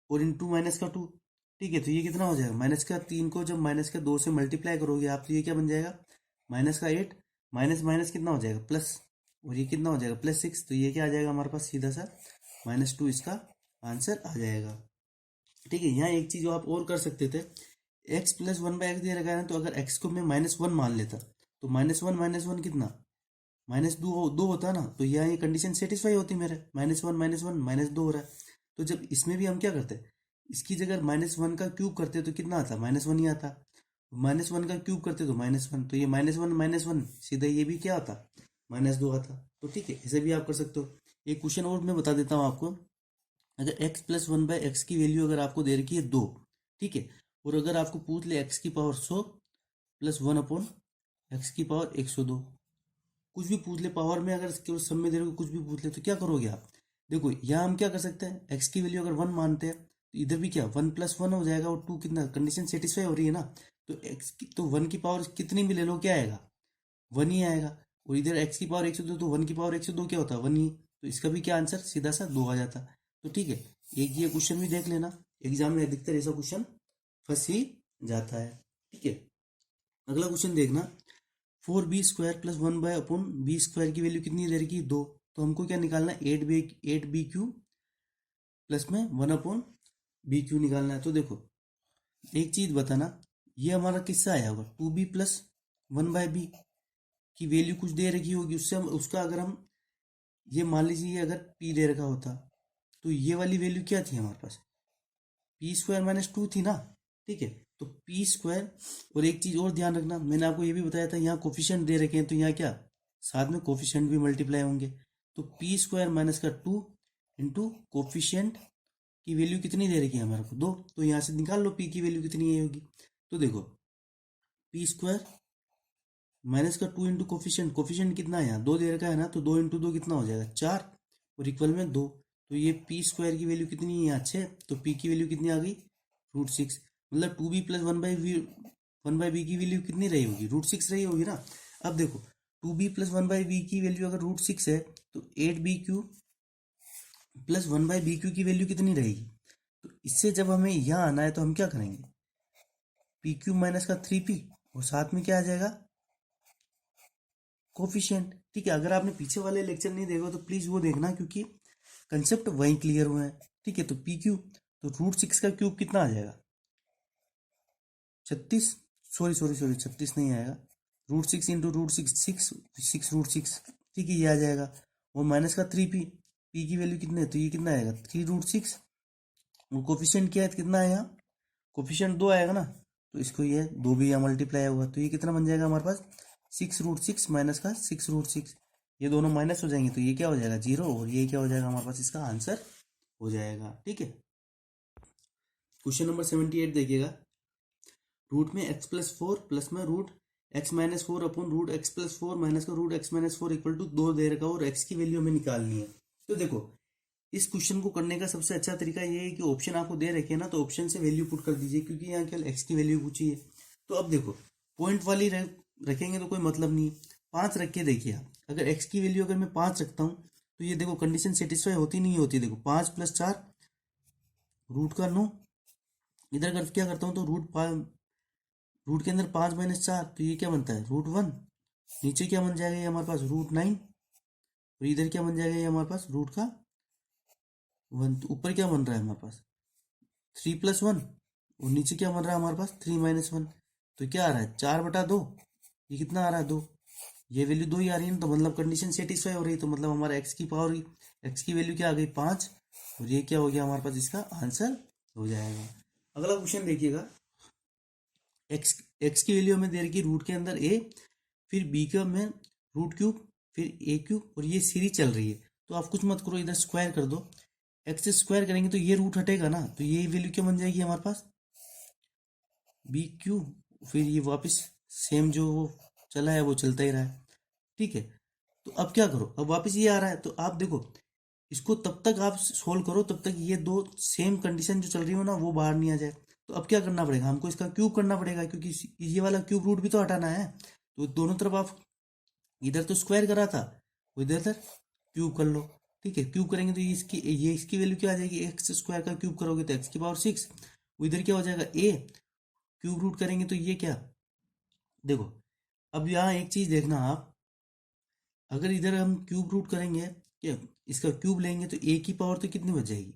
और इंटू -2, ठीक है। तो ये कितना हो जाएगा, -3 को जब -2 से मल्टीप्लाई करोगे आप तो ये क्या बन जाएगा, -8 माइनस माइनस कितना हो जाएगा प्लस, और ये कितना हो जाएगा +6, तो ये क्या आ जाएगा हमारे पास सीधा सा -2 इसका आंसर आ जाएगा, ठीक है। यहाँ एक चीज आप और कर सकते थे, x plus one by X दे रखा है ना, तो अगर x को मैं -1 मान लेता तो -1 कितना -2 होता ना, तो यहाँ ये कंडीशन सेटिस्फाई होती मेरे, -1 हो रहा है। तो जब इसमें भी हम क्या करते, इसकी जगह -1 का क्यूब करते तो कितना आता, -1 ही आता, -1 का क्यूब करते तो -1, तो ये -1 सीधा ये भी क्या आता, -2 आता। तो ठीक है, ऐसे भी आप कर सकते हो। एक क्वेश्चन और मैं बता देता हूँ आपको, अगर x plus one by x की वैल्यू अगर आपको दे रखी है 2, ठीक है, और अगर आपको पूछ ले x की पावर 100 प्लस 1 अपॉन एक्स की पावर 102, कुछ भी पूछ ले पावर में, अगर केवल सब में दे रहे कुछ भी पूछ ले तो क्या करोगे आप, देखो यहाँ हम क्या कर सकते हैं, x की वैल्यू अगर 1 मानते हैं तो इधर भी क्या 1 प्लस 1 हो जाएगा, और 2 कितना, कंडीशन सेटिस्फाई हो रही है ना, तो x की तो 1 की पावर कितनी भी ले लो क्या आएगा, 1 ही आएगा, और इधर x की पावर 102, तो 1 की पावर 102 क्या होता है 1 ही, तो इसका भी क्या आंसर सीधा सा 2 आ जाता। तो ठीक है, एक ये क्वेश्चन भी देख लेना, एग्जाम में अधिकतर ऐसा क्वेश्चन फंस ही जाता है, ठीक है। अगला क्वेश्चन देखना, 4b² प्लस 1/(b²) की वैल्यू कितनी दे रखी 2, तो हमको क्या निकालना है 8b³ प्लस में 1/(b³ निकालना है। तो देखो एक चीज बताना, ये हमारा किससे आया होगा, 2b प्लस 1/b की वैल्यू कुछ दे रखी होगी, उससे हम उसका अगर हम ये मान लीजिए अगर p दे रखा होता तो ये वाली वैल्यू क्या थी हमारे पास, p² - 2 थी ना, ठीक है। तो p², और एक चीज और ध्यान रखना, मैंने आपको ये भी बताया था यहाँ कोफिशिएंट दे रखे हैं, तो यहाँ क्या साथ में कोफिशिएंट भी मल्टीप्लाई होंगे, तो p² - 2 इंटू कोफिशिएंट की वैल्यू कितनी दे रखी है हमारे को 2, तो यहाँ से निकाल लो p की वैल्यू कितनी है होगी। तो देखो p² - 2 इंटू कोफिशिएंट, कोफिशिएंट कितना है यहाँ 2 दे रखा है ना, तो 2 इंटू 2 कितना हो जाएगा 4, और इक्वल में 2, तो ये p² की वैल्यू कितनी है यहाँ 6, तो p की वैल्यू कितनी आ गई √6, मतलब 2b प्लस 1/b की वैल्यू कितनी रही होगी √6 रही होगी ना। अब देखो 2b प्लस 1/b की वैल्यू अगर √6 है तो 8b³ प्लस 1/b³ की वैल्यू कितनी रहेगी, तो इससे जब हमें यहाँ आना है तो हम क्या करेंगे, p³ माइनस का 3p और साथ में क्या आ जाएगा कोफिशिएंट, ठीक है। अगर आपने पीछे वाले लेक्चर नहीं देखा तो प्लीज वो देखना, क्योंकि कंसेप्ट वहीं क्लियर हुए हैं, ठीक है। तो p³ तो √6 का क्यूब कितना आ जाएगा 36, सॉरी 36 नहीं आएगा, √6 इंटू √6 6 √6, ठीक है ये आ जाएगा, और माइनस का 3p, p की वैल्यू कितने है तो ये कितना आएगा 3√6, और कोफिशिएंट क्या है कितना है यहाँ, कोफिशिएंट 2 आएगा ना, तो इसको ये 2 भी यहाँ मल्टीप्लाई होगा, तो ये कितना बन जाएगा हमारे पास 6√6 माइनस का 6√6, ये दोनों माइनस हो जाएंगे, तो ये क्या हो जाएगा 0, और ये क्या हो जाएगा हमारे पास इसका आंसर हो जाएगा, ठीक है। क्वेश्चन नंबर 78 देखिएगा, रूट में x प्लस 4 प्लस में √x - 4 upon √x plus 4 minus का √x - 4 इक्वल टू 2 दे रखा और x की वैल्यू हमें निकालनी है। तो देखो इस क्वेश्चन को करने का सबसे अच्छा तरीका ये है कि ऑप्शन आपको दे रखे हैं ना, तो ऑप्शन से वैल्यू पुट कर दीजिए, क्योंकि यहाँ केवल x की वैल्यू पूछी है। तो अब देखो पॉइंट वाली रखेंगे तो कोई मतलब नहीं, 5 रख के देखिए आप, अगर x की वैल्यू अगर मैं 5 रखता हूँ तो ये देखो कंडीशन सेटिस्फाई होती नहीं होती, देखो 5 + 4 √9, इधर कर क्या करता हूँ तो रूट के अंदर 5 - 4, तो ये क्या बनता है √1, नीचे क्या बन जाएगा ये हमारे पास √9, और इधर क्या बन जाएगा ये हमारे पास रूट का 1, तो ऊपर क्या बन रहा है हमारे पास 3 + 1, और नीचे क्या बन रहा है हमारे पास 3 - 1, तो क्या आ रहा है 4/2 ये कितना आ रहा है 2, ये वैल्यू 2 ही आ रही है ना, तो मतलब कंडीशन सेटिस्फाई हो रही है। तो मतलब हमारा एक्स की पावर, एक्स की वैल्यू क्या आ गई 5, और ये क्या हो गया हमारे पास, इसका आंसर हो जाएगा। अगला क्वेश्चन देखिएगा, एक्स एक्स की वैल्यू हमें दे रखी रूट के अंदर ए, फिर बी का में रूट क्यूब, फिर ए क्यूब, और ये सीरीज चल रही है। तो आप कुछ मत करो, इधर स्क्वायर कर दो। एक्स से स्क्वायर करेंगे तो ये रूट हटेगा ना, तो ये वैल्यू क्या बन जाएगी हमारे पास, बी क्यूब, फिर ये वापस सेम जो वो चला है वो चलता ही रहा है, ठीक है। तो अब क्या करो, अब वापस ये आ रहा है, तो आप देखो इसको तब तक आप सोल्व करो तब तक ये दो सेम कंडीशन जो चल रही हो ना वो बाहर नहीं आ जाए। तो अब क्या करना पड़ेगा हमको, इसका क्यूब करना पड़ेगा, क्योंकि ये वाला क्यूब रूट भी तो हटाना है। तो दोनों तरफ आप, इधर तो स्क्वायर करा था, इधर क्यूब कर लो, ठीक है। क्यूब करेंगे तो ये इसकी वैल्यू क्या आ जाएगी, एक्स स्क्वायर का क्यूब करोगे तो एक्स की पावर 6, इधर क्या हो जाएगा ए, क्यूब रूट करेंगे तो ये क्या, देखो अब यहाँ एक चीज देखना आप, अगर इधर हम क्यूब रूट करेंगे, क्या इसका क्यूब लेंगे तो ए की पावर तो कितनी बच जाएगी,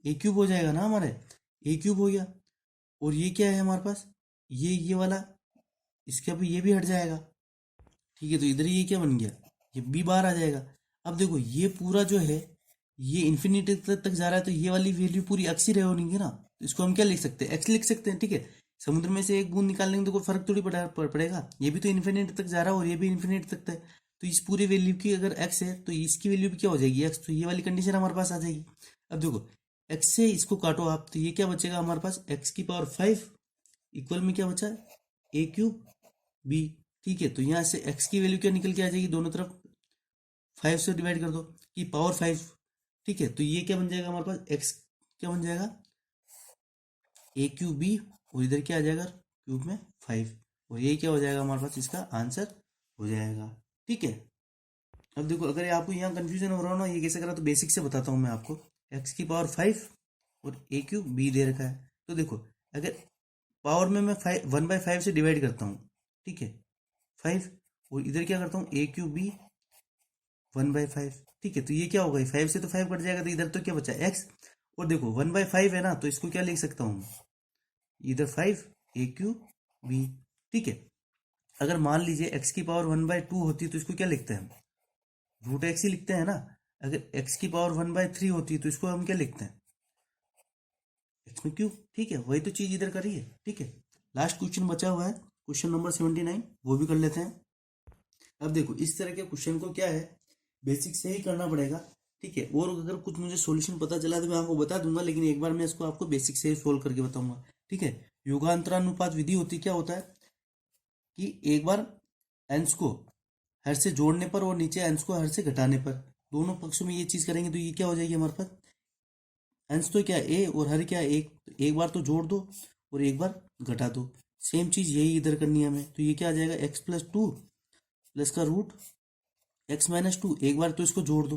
ए क्यूब हो जाएगा ना हमारे, ए क्यूब हो गया। और ये क्या है हमारे पास, ये वाला, इसका भी ये भी हट जाएगा, ठीक है। तो इधर ये क्या बन गया, ये बी बाहर आ जाएगा। अब देखो ये पूरा जो है ये इन्फिनिटी तक जा रहा है, तो ये वाली वैल्यू पूरी एक्स ही रहे होगी ना, तो इसको हम क्या लिख सकते हैं, एक्स लिख सकते हैं, ठीक है। समुद्र में से एक बूंद निकालने में तो कोई फर्क थोड़ी पड़ेगा, ये भी तो इन्फिनिटी तक जा रहा है और ये भी इन्फिनिटी तक है। तो इस पूरी वैल्यू की अगर एक्स है तो इसकी वैल्यू भी क्या हो जाएगी एक्स, तो ये वाली कंडीशन हमारे पास आ जाएगी। अब देखो एक्स से इसको काटो आप, तो ये क्या बचेगा हमारे पास, एक्स की पावर 5 इक्वल में क्या बचा, ए क्यूब बी, ठीक है। तो यहाँ से एक्स की वैल्यू क्या निकल के आ जाएगी, दोनों तरफ 5 से डिवाइड कर दो कि पावर 5, ठीक है। तो ये क्या बन जाएगा हमारे पास, एक्स क्या बन जाएगा, ए क्यूब बी, और इधर क्या आ जाएगा क्यूब में 5, और ये क्या हो जाएगा हमारे पास, इसका आंसर हो जाएगा, ठीक है। अब देखो अगर आपको यहाँ कंफ्यूजन हो रहा हो ना ये कैसे करा, तो बेसिक से बताता हूँ मैं आपको। एक्स की पावर 5 और ए क्यूब बी दे रखा है, तो देखो अगर पावर में मैं 1/5 से डिवाइड करता हूँ, ठीक है 5, और इधर क्या करता हूँ ए क्यूब बी 1/5, ठीक है। तो ये क्या होगा, 5 से तो 5 कट जाएगा, तो इधर तो क्या बचा एक्स, और देखो 1/5 है ना, तो इसको क्या लिख सकता हूँ, इधर 5 ए क्यूब बी, ठीक है। अगर मान लीजिए एक्स की पावर 1/2 होती तो इसको क्या लिखते हैं हम, रूट एक्स ही लिखते हैं ना। अगर एक्स की पावर 1/3 होती तो इसको हम क्या लिखते हैं, एक्स में क्यूब, ठीक है। वही तो चीज इधर करी है, ठीक है। लास्ट क्वेश्चन बचा हुआ है, क्वेश्चन नंबर 79, वो भी कर लेते हैं। अब देखो इस तरह के क्वेश्चन को क्या है, बेसिक से ही करना पड़ेगा, ठीक है। और अगर कुछ मुझे सॉल्यूशन पता चला तो मैं आपको बता दूंगा, लेकिन एक बार मैं इसको आपको बेसिक से ही सोल्व करके बताऊंगा, ठीक है। योगांतरानुपात विधि होती क्या होता है कि एक बार अंश को हर से जोड़ने पर और नीचे अंश को हर से घटाने पर, दोनों पक्षों में ये चीज करेंगे तो ये क्या हो जाएगी हमारे पास, अंश तो क्या ए और हर क्या एक, तो एक बार तो जोड़ दो और एक बार घटा दो। सेम चीज यही इधर करनी है हमें, तो ये क्या आ जाएगा x+2 प्लस का रूट x-2, एक बार तो इसको जोड़ दो,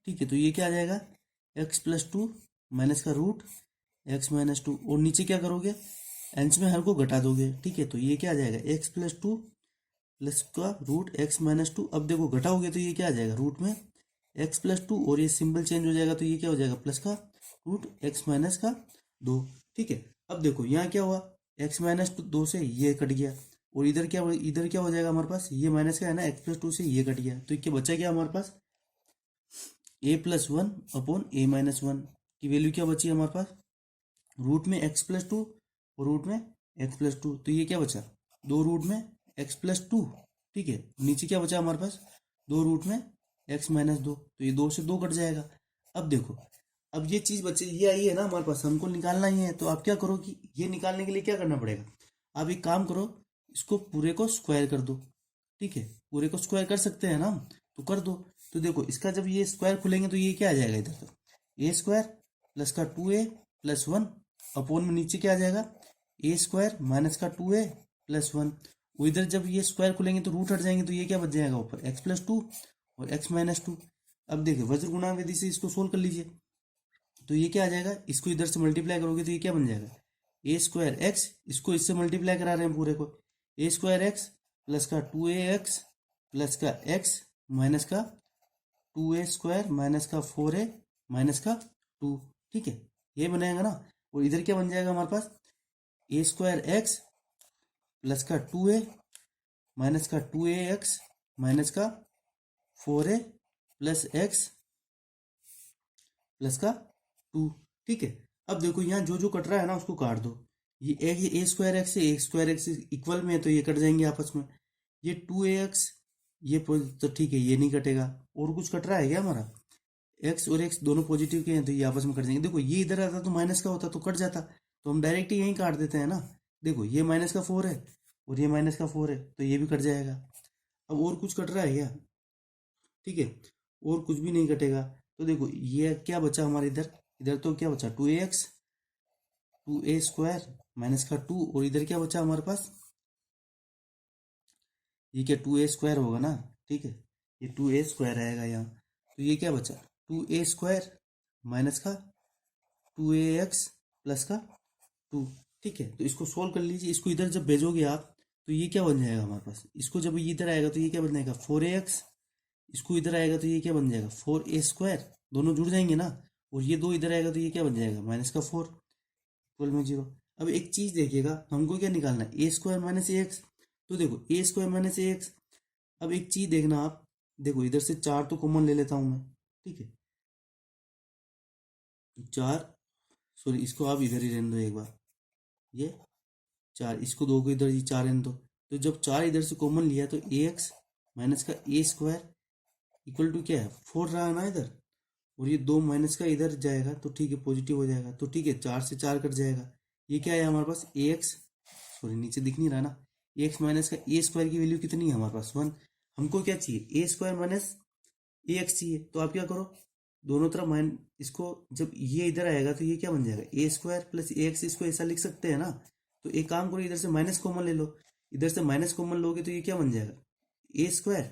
ठीक है। तो ये क्या आ जाएगा x+2 माइनस का रूट x-2, और नीचे क्या करोगे, अंश में हर को घटा दोगे, ठीक है। तो ये क्या आ जाएगा x+2 प्लस का रूट x-2। अब देखो घटाओगे तो ये क्या आ जाएगा, रूट में x+2, और ये सिंबल चेंज हो जाएगा तो ये क्या हो जाएगा, प्लस का रूट x-2, ठीक है। अब देखो यहाँ क्या हुआ, x-2 से ये कट गया, और इधर क्या हो जाएगा हमारे पास, ये माइनस का है ना, x+2 से ये कट गया, तो क्या बचा क्या हमारे पास, a+1 अपॉन a-1 की वैल्यू क्या बची हमारे पास, रूट में x+2 और रूट में x+2, तो ये क्या बचा, दो रूट में x+2, ठीक है। नीचे क्या बचा हमारे पास, दो रूट में x-2, तो ये 2 से 2 कट जाएगा। अब देखो अब ये चीज बचे, ये आई है ना हमारे पास, हमको निकालना ही है। तो आप क्या करो कि ये निकालने के लिए क्या करना पड़ेगा, आप एक काम करो, इसको पूरे को स्क्वायर कर दो, ठीक है। पूरे को स्क्वायर कर सकते हैं ना हम, तो कर दो। तो देखो इसका जब ये स्क्वायर खुलेंगे तो ये क्या आ जाएगा इधर, तो ए स्क्वायर प्लस का 2a+1 अपॉन में नीचे क्या आ जाएगा, ए स्क्वायर माइनस का 2a+1। वो इधर जब ये स्क्वायर खुलेंगे तो रूट हट जाएंगे, तो ये क्या बच जाएगा ऊपर x+2 और x-2। अब देखिए वज्र गुणा विधि से इसको सोल्व कर लीजिए, तो ये क्या आ जाएगा, इसको इधर से मल्टीप्लाई करोगे तो ये क्या बन जाएगा, a²x, इसको इससे मल्टीप्लाई करा रहे हैं पूरे को, a²x प्लस का 2ax प्लस का x माइनस का 2a² माइनस का 4a माइनस का 2, ठीक है। ये बनेगा ना, और इधर क्या बन जाएगा हमारे पास, a²x प्लस का 2a माइनस का 2ax माइनस का 4a प्लस x प्लस का 2। ठीक है, अब देखो यहाँ जो जो कट रहा है ना उसको काट दो। ये a स्क्वायर एक्स से a स्क्वायर एक्स इक्वल में है तो ये कट जाएंगे आपस में। ये 2ax ये तो ठीक है, ये नहीं कटेगा। और कुछ कट रहा है क्या हमारा? x और x दोनों पॉजिटिव के हैं तो ये आपस में कट जाएंगे। देखो ये इधर आता तो माइनस का होता तो कट जाता, तो हम डायरेक्ट ही यहीं काट देते हैं ना। देखो ये माइनस का 4 है और ये माइनस का 4 है तो ये भी कट जाएगा। अब और कुछ कट रहा है क्या? ठीक है, और कुछ भी नहीं कटेगा। तो देखो ये क्या बचा हमारे इधर, इधर तो क्या बचा 2ax 2a स्क्वायर माइनस का 2, और इधर क्या बचा हमारे पास, ये क्या 2a स्क्वायर होगा ना। ठीक है, ये 2a स्क्वायर आएगा यहाँ, तो ये क्या बचा 2a स्क्वायर माइनस का 2ax प्लस का 2। ठीक है, तो इसको सोल्व कर लीजिए। इसको इधर जब भेजोगे आप तो ये क्या बन जाएगा हमारे पास, इसको जब ये इधर आएगा तो ये क्या बन जाएगा 4ax, इसको इधर आएगा तो ये क्या बन जाएगा 4a स्क्वायर, दोनों जुड़ जाएंगे ना। और ये दो इधर आएगा तो ये क्या बन जाएगा माइनस का 4 इक्वल में 0। अब एक चीज देखिएगा, हमको क्या निकालना है a स्क्वायर माइनस ax। तो देखो a स्क्वायर माइनस ax, अब एक चीज देखना आप, देखो इधर से 4 तो कॉमन ले लेता हूं मैं। ठीक है, 4 सॉरी इसको आप इधर ही रहने दो एक बार, ये 4 इसको 2 को इधर, ये 4 रहने दो। तो जब 4 इधर से कॉमन लिया तो ax माइनस का a स्क्वायर इक्वल टू क्या है 4 रहा है ना इधर, और ये 2 माइनस का इधर जाएगा तो ठीक है पॉजिटिव हो जाएगा। तो ठीक है 4 से 4 कट जाएगा। ये क्या है हमारे पास ax, सॉरी नीचे दिख नहीं रहा ना, ax माइनस का a स्क्वायर की वैल्यू कितनी है हमारे पास 1। हमको क्या चाहिए a स्क्वायर माइनस ax चाहिए, तो आप क्या करो दोनों तरफ माइन, इसको जब ये इधर आएगा तो ये क्या बन जाएगा a स्क्वायर प्लस ax, इसको ऐसा लिख सकते हैं ना। तो एक काम करो इधर से माइनस कॉमन ले लो, इधर से माइनस कॉमन लोगे तो ये क्या बन जाएगा a स्क्वायर,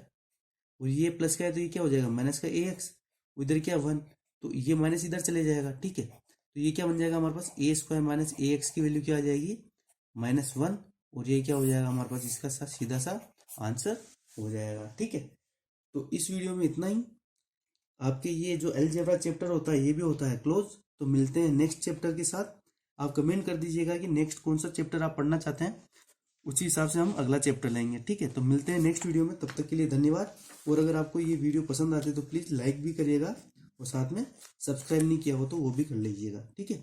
और ये प्लस का है तो ये क्या हो जाएगा माइनस का ax, इधर क्या 1, तो ये माइनस इधर चले जाएगा। ठीक है, तो ये क्या बन जाएगा हमारे पास a स्क्वायर माइनस ax की वैल्यू क्या आ जाएगी -1, और ये क्या हो जाएगा हमारे पास, इसका सीधा सा आंसर हो जाएगा। ठीक है, तो इस वीडियो में इतना ही। आपके ये जो अलजेब्रा चैप्टर होता है ये भी होता है क्लोज। तो मिलते हैं नेक्स्ट चैप्टर के साथ। आप कमेंट कर दीजिएगा कि नेक्स्ट कौन सा चैप्टर आप पढ़ना चाहते हैं, उसी हिसाब से हम अगला चैप्टर लेंगे। ठीक है, तो मिलते हैं नेक्स्ट वीडियो में, तब तक के लिए धन्यवाद। और अगर आपको ये वीडियो पसंद आती है तो प्लीज़ लाइक भी करिएगा, और साथ में सब्सक्राइब नहीं किया हो तो वो भी कर लीजिएगा। ठीक है।